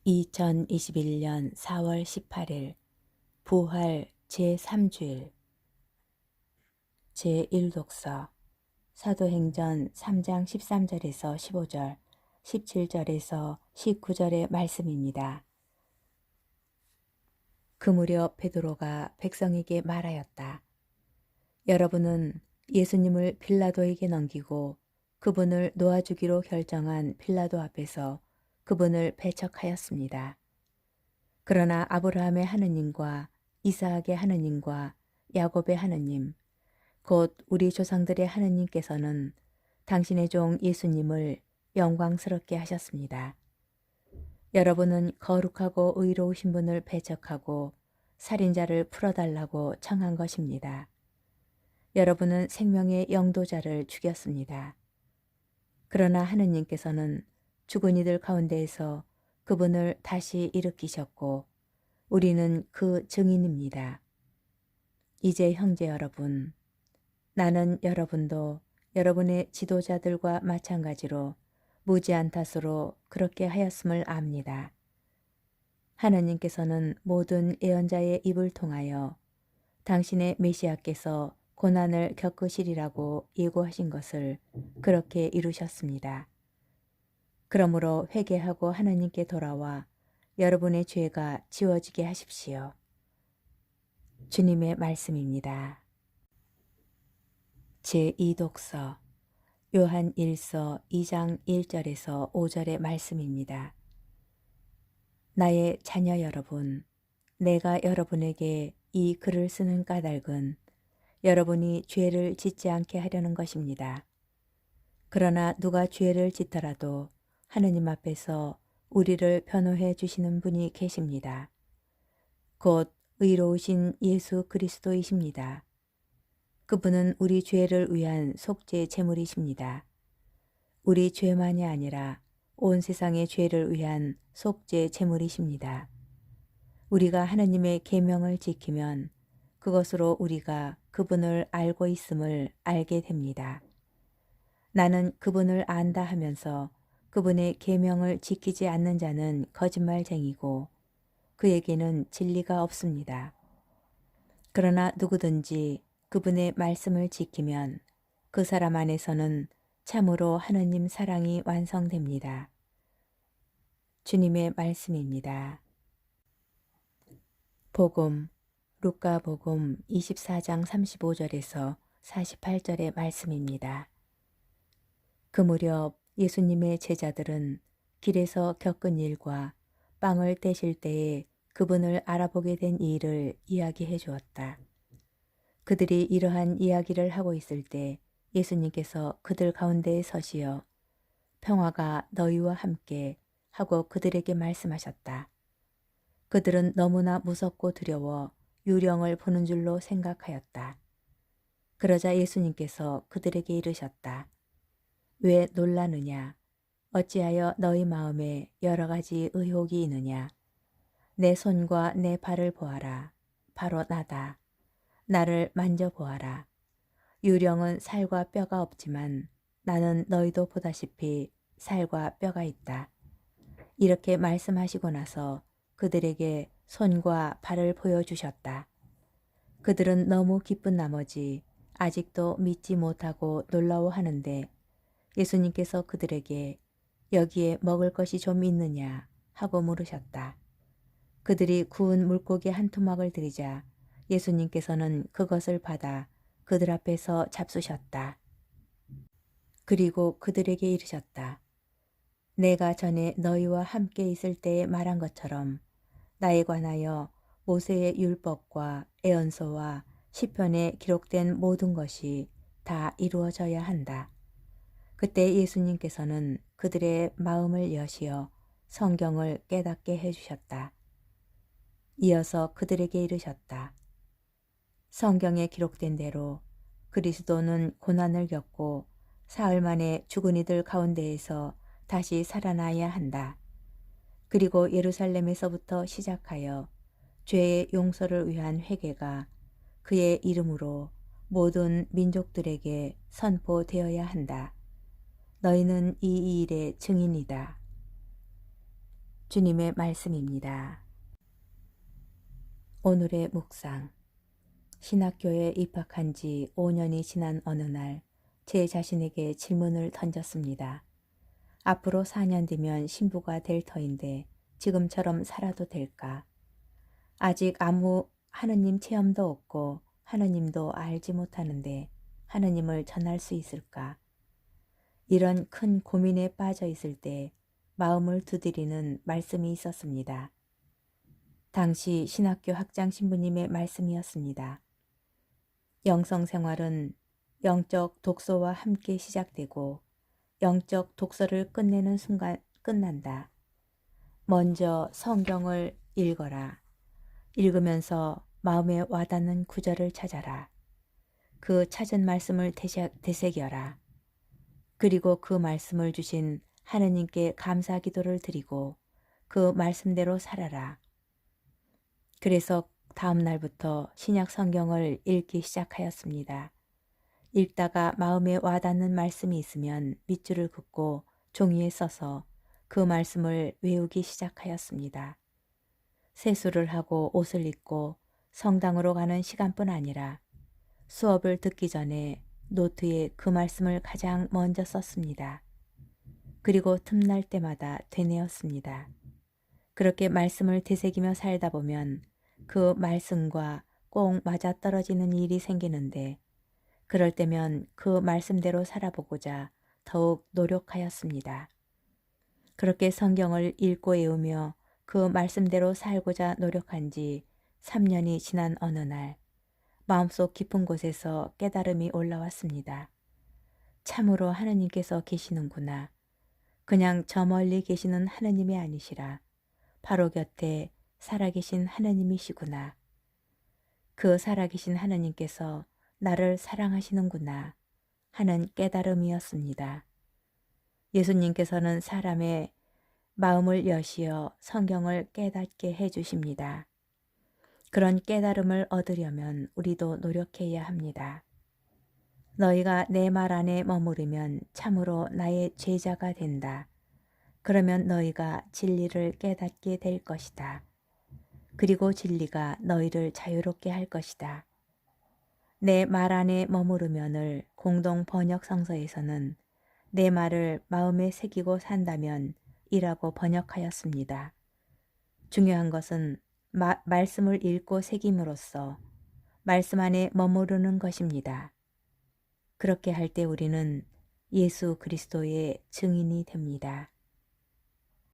2021년 4월 18일 부활 제3주일 제1독서 사도행전 3장 13절에서 15절, 17절에서 19절의 말씀입니다. 그 무렵 베드로가 백성에게 말하였다. 여러분은 예수님을 빌라도에게 넘기고 그분을 놓아주기로 결정한 빌라도 앞에서 그분을 배척하였습니다. 그러나 아브라함의 하느님과 이스하악의 하느님과 야곱의 하느님, 곧 우리 조상들의 하느님께서는 당신의 종 예수님을 영광스럽게 하셨습니다. 여러분은 거룩하고 의로우신 분을 배척하고 살인자를 풀어달라고 청한 것입니다. 여러분은 생명의 영도자를 죽였습니다. 그러나 하느님께서는 죽은 이들 가운데에서 그분을 다시 일으키셨고 우리는 그 증인입니다. 이제 형제 여러분, 나는 여러분도 여러분의 지도자들과 마찬가지로 무지한 탓으로 그렇게 하였음을 압니다. 하나님께서는 모든 예언자의 입을 통하여 당신의 메시아께서 고난을 겪으시리라고 예고하신 것을 그렇게 이루셨습니다. 그러므로 회개하고 하나님께 돌아와 여러분의 죄가 지워지게 하십시오. 주님의 말씀입니다. 제2독서 요한 1서 2장 1절에서 5절의 말씀입니다. 나의 자녀 여러분, 내가 여러분에게 이 글을 쓰는 까닭은 여러분이 죄를 짓지 않게 하려는 것입니다. 그러나 누가 죄를 짓더라도 하느님 앞에서 우리를 변호해 주시는 분이 계십니다. 곧 의로우신 예수 그리스도이십니다. 그분은 우리 죄를 위한 속죄 제물이십니다. 우리 죄만이 아니라 온 세상의 죄를 위한 속죄 제물이십니다. 우리가 하느님의 계명을 지키면 그것으로 우리가 그분을 알고 있음을 알게 됩니다. 나는 그분을 안다 하면서 그분의 계명을 지키지 않는 자는 거짓말쟁이고 그에게는 진리가 없습니다. 그러나 누구든지 그분의 말씀을 지키면 그 사람 안에서는 참으로 하느님 사랑이 완성됩니다. 주님의 말씀입니다. 복음 루카복음 24장 35절에서 48절의 말씀입니다. 그 무렵 예수님의 제자들은 길에서 겪은 일과 빵을 떼실 때에 그분을 알아보게 된 일을 이야기해 주었다. 그들이 이러한 이야기를 하고 있을 때 예수님께서 그들 가운데에 서시어 평화가 너희와 함께 하고 그들에게 말씀하셨다. 그들은 너무나 무섭고 두려워 유령을 보는 줄로 생각하였다. 그러자 예수님께서 그들에게 이르셨다. 왜 놀라느냐? 어찌하여 너희 마음에 여러 가지 의혹이 있느냐? 내 손과 내 발을 보아라. 바로 나다. 나를 만져보아라. 유령은 살과 뼈가 없지만 나는 너희도 보다시피 살과 뼈가 있다. 이렇게 말씀하시고 나서 그들에게 손과 발을 보여주셨다. 그들은 너무 기쁜 나머지 아직도 믿지 못하고 놀라워하는데 예수님께서 그들에게 여기에 먹을 것이 좀 있느냐 하고 물으셨다. 그들이 구운 물고기 한 토막을 드리자 예수님께서는 그것을 받아 그들 앞에서 잡수셨다. 그리고 그들에게 이르셨다. 내가 전에 너희와 함께 있을 때에 말한 것처럼 나에 관하여 모세의 율법과 애언서와 시편에 기록된 모든 것이 다 이루어져야 한다. 그때 예수님께서는 그들의 마음을 여시어 성경을 깨닫게 해주셨다. 이어서 그들에게 이르셨다. 성경에 기록된 대로 그리스도는 고난을 겪고 사흘 만에 죽은 이들 가운데에서 다시 살아나야 한다. 그리고 예루살렘에서부터 시작하여 죄의 용서를 위한 회개가 그의 이름으로 모든 민족들에게 선포되어야 한다. 너희는 이 일의 증인이다. 주님의 말씀입니다. 오늘의 묵상. 신학교에 입학한 지 5년이 지난 어느 날 제 자신에게 질문을 던졌습니다. 앞으로 4년 뒤면 신부가 될 터인데 지금처럼 살아도 될까? 아직 아무 하느님 체험도 없고 하느님도 알지 못하는데 하느님을 전할 수 있을까? 이런 큰 고민에 빠져 있을 때 마음을 두드리는 말씀이 있었습니다. 당시 신학교 학장 신부님의 말씀이었습니다. 영성 생활은 영적 독서와 함께 시작되고 영적 독서를 끝내는 순간 끝난다. 먼저 성경을 읽어라. 읽으면서 마음에 와닿는 구절을 찾아라. 그 찾은 말씀을 되새겨라. 그리고 그 말씀을 주신 하느님께 감사 기도를 드리고 그 말씀대로 살아라. 그래서 다음 날부터 신약 성경을 읽기 시작하였습니다. 읽다가 마음에 와닿는 말씀이 있으면 밑줄을 긋고 종이에 써서 그 말씀을 외우기 시작하였습니다. 세수를 하고 옷을 입고 성당으로 가는 시간뿐 아니라 수업을 듣기 전에 노트에 그 말씀을 가장 먼저 썼습니다. 그리고 틈날 때마다 되뇌었습니다. 그렇게 말씀을 되새기며 살다 보면 그 말씀과 꼭 맞아떨어지는 일이 생기는데 그럴 때면 그 말씀대로 살아보고자 더욱 노력하였습니다. 그렇게 성경을 읽고 외우며 그 말씀대로 살고자 노력한 지 3년이 지난 어느 날 마음속 깊은 곳에서 깨달음이 올라왔습니다. 참으로 하느님께서 계시는구나. 그냥 저 멀리 계시는 하느님이 아니시라. 바로 곁에 살아계신 하느님이시구나. 그 살아계신 하느님께서 나를 사랑하시는구나 하는 깨달음이었습니다. 예수님께서는 사람의 마음을 여시어 성경을 깨닫게 해주십니다. 그런 깨달음을 얻으려면 우리도 노력해야 합니다. 너희가 내 말 안에 머무르면 참으로 나의 제자가 된다. 그러면 너희가 진리를 깨닫게 될 것이다. 그리고 진리가 너희를 자유롭게 할 것이다. 내 말 안에 머무르면을 공동 번역 성서에서는 내 말을 마음에 새기고 산다면 이라고 번역하였습니다. 중요한 것은 말씀을 읽고 새김으로써 말씀 안에 머무르는 것입니다. 그렇게 할 때 우리는 예수 그리스도의 증인이 됩니다.